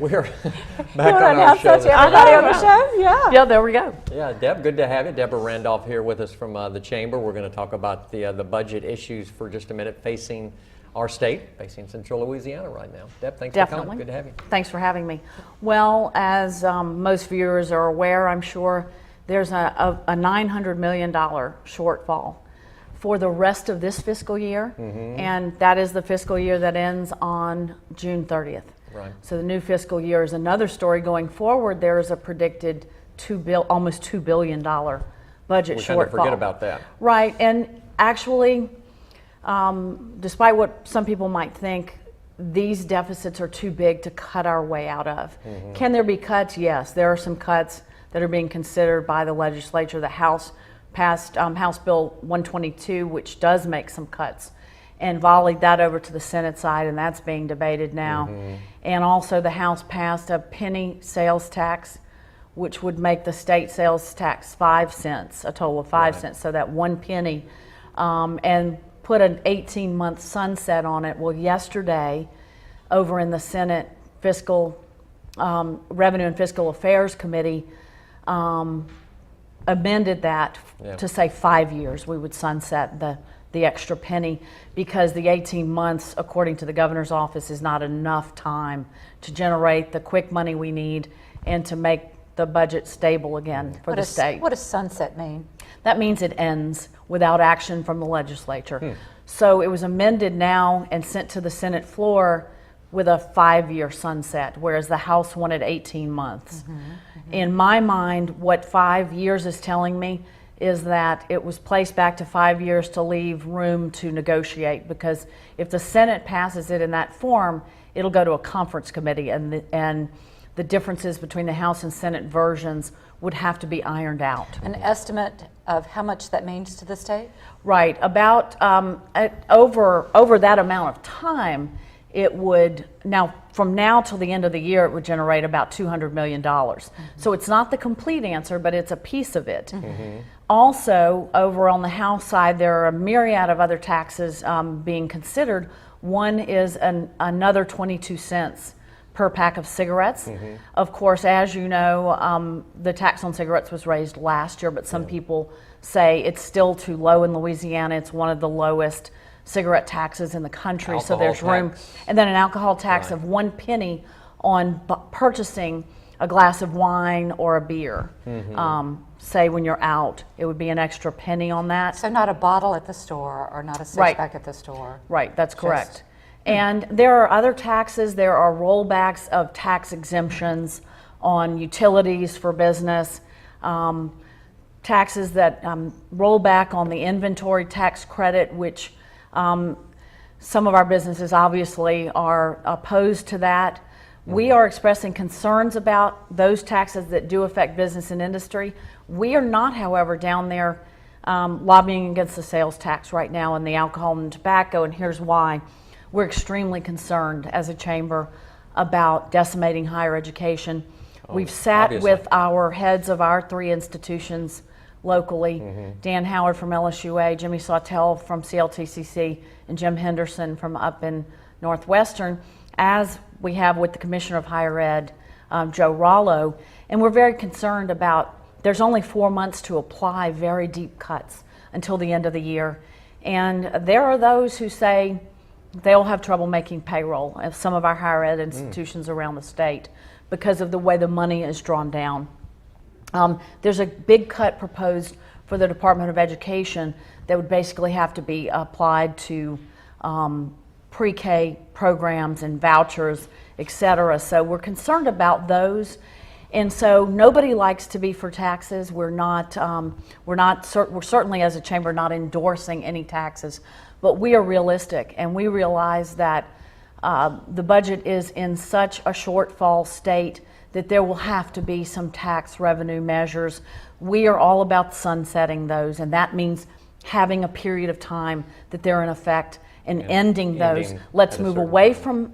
We're back on our show. Everybody on the show? Yeah. Yeah, there we go. Yeah, Deb, good to have you. Deborah Randolph here with us from the Chamber. We're going to talk about the budget issues for just a minute facing our state, facing central Louisiana right now. Deb, thanks for coming. Good to have you. Thanks for having me. Well, as most viewers are aware, I'm sure, there's a $900 million shortfall for the rest of this fiscal year, and that is the fiscal year that ends on June 30th. Right. So the new fiscal year is another story going forward. There is a predicted almost $2 billion budget shortfall. We kind of forget about that. Right, and actually, despite what some people might think, these deficits are too big to cut our way out of. Can there be cuts? Yes, there are some cuts that are being considered by the legislature. The House passed House Bill 122, which does make some cuts, and volleyed that over to the Senate side, and that's being debated now. And also the House passed a penny sales tax, which would make the state sales tax 5 cents, a total of 5 cents, so that 1 penny, and put an 18-month sunset on it. Well, yesterday, over in the Senate Fiscal Revenue and Fiscal Affairs Committee, amended that to say 5 years we would sunset the extra penny, because the 18 months, according to the governor's office, is not enough time to generate the quick money we need and to make the budget stable again for the state. What does sunset mean? That means it ends without action from the legislature. So it was amended now and sent to the Senate floor with a 5-year sunset, whereas the House wanted 18 months. In my mind, what 5 years is telling me is that it was placed back to 5 years to leave room to negotiate, because if the Senate passes it in that form, it'll go to a conference committee, and the differences between the House and Senate versions would have to be ironed out. An estimate of how much that means to the state? Right, about over that amount of time, it would, from now till the end of the year, it would generate about $200 million. So it's not the complete answer, but it's a piece of it. Also, over on the House side, there are a myriad of other taxes being considered. One is another 22 cents per pack of cigarettes. Of course, as you know, the tax on cigarettes was raised last year, but some people say it's still too low in Louisiana. It's one of the lowest cigarette taxes in the country, so there's room. And then an alcohol tax of 1 penny on purchasing a glass of wine or a beer. Say when you're out, it would be an extra penny on that. So not a bottle at the store, or not a six-pack at the store. Right, that's correct. And there are other taxes. There are rollbacks of tax exemptions on utilities for business, taxes that roll back on the inventory tax credit, which some of our businesses obviously are opposed to that. We are expressing concerns about those taxes that do affect business and industry. We are not, however, down there lobbying against the sales tax right now and the alcohol and tobacco, and here's why. We're extremely concerned as a chamber about decimating higher education. We've sat with our heads of our 3 institutions locally, Dan Howard from LSUA, Jimmy Sawtelle from CLTCC, and Jim Henderson from up in Northwestern, as we have with the Commissioner of Higher Ed, Joe Rollo, and we're very concerned about, there's only 4 months to apply very deep cuts until the end of the year, and there are those who say they'll have trouble making payroll at some of our higher ed institutions around the state because of the way the money is drawn down. There's a big cut proposed for the Department of Education that would basically have to be applied to pre-K programs and vouchers, etc. So we're concerned about those, and so nobody likes to be for taxes. We're certainly as a chamber not endorsing any taxes, but we are realistic, and we realize that the budget is in such a shortfall state that there will have to be some tax revenue measures. We are all about sunsetting those, and that means having a period of time that they're in effect and ending those. Let's move away from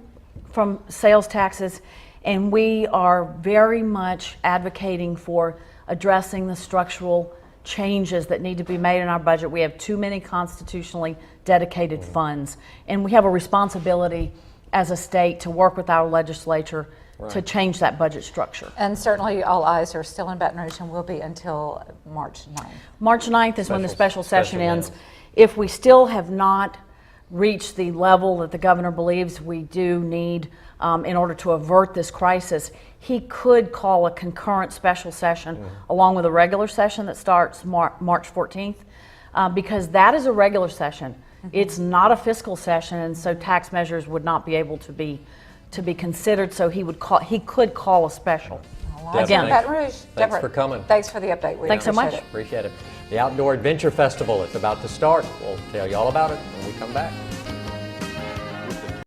sales taxes, and we are very much advocating for addressing the structural changes that need to be made in our budget. We have too many constitutionally dedicated funds, and we have a responsibility as a state to work with our legislature to change that budget structure. And certainly all eyes are still in Baton Rouge and will be until March 9th. March 9th is when the special session ends. ends. If we still have not reached the level that the governor believes we do need in order to avert this crisis, he could call a concurrent special session along with a regular session that starts March 14th, because that is a regular session. It's not a fiscal session, and so tax measures would not be able to be considered. So he could call a special. Deb, Again, Baton Rouge. Thanks Deborah, for coming. Thanks for the update. We Thanks so appreciate much. it. Appreciate it. The Outdoor Adventure Festival is about to start. We'll tell you all about it when we come back.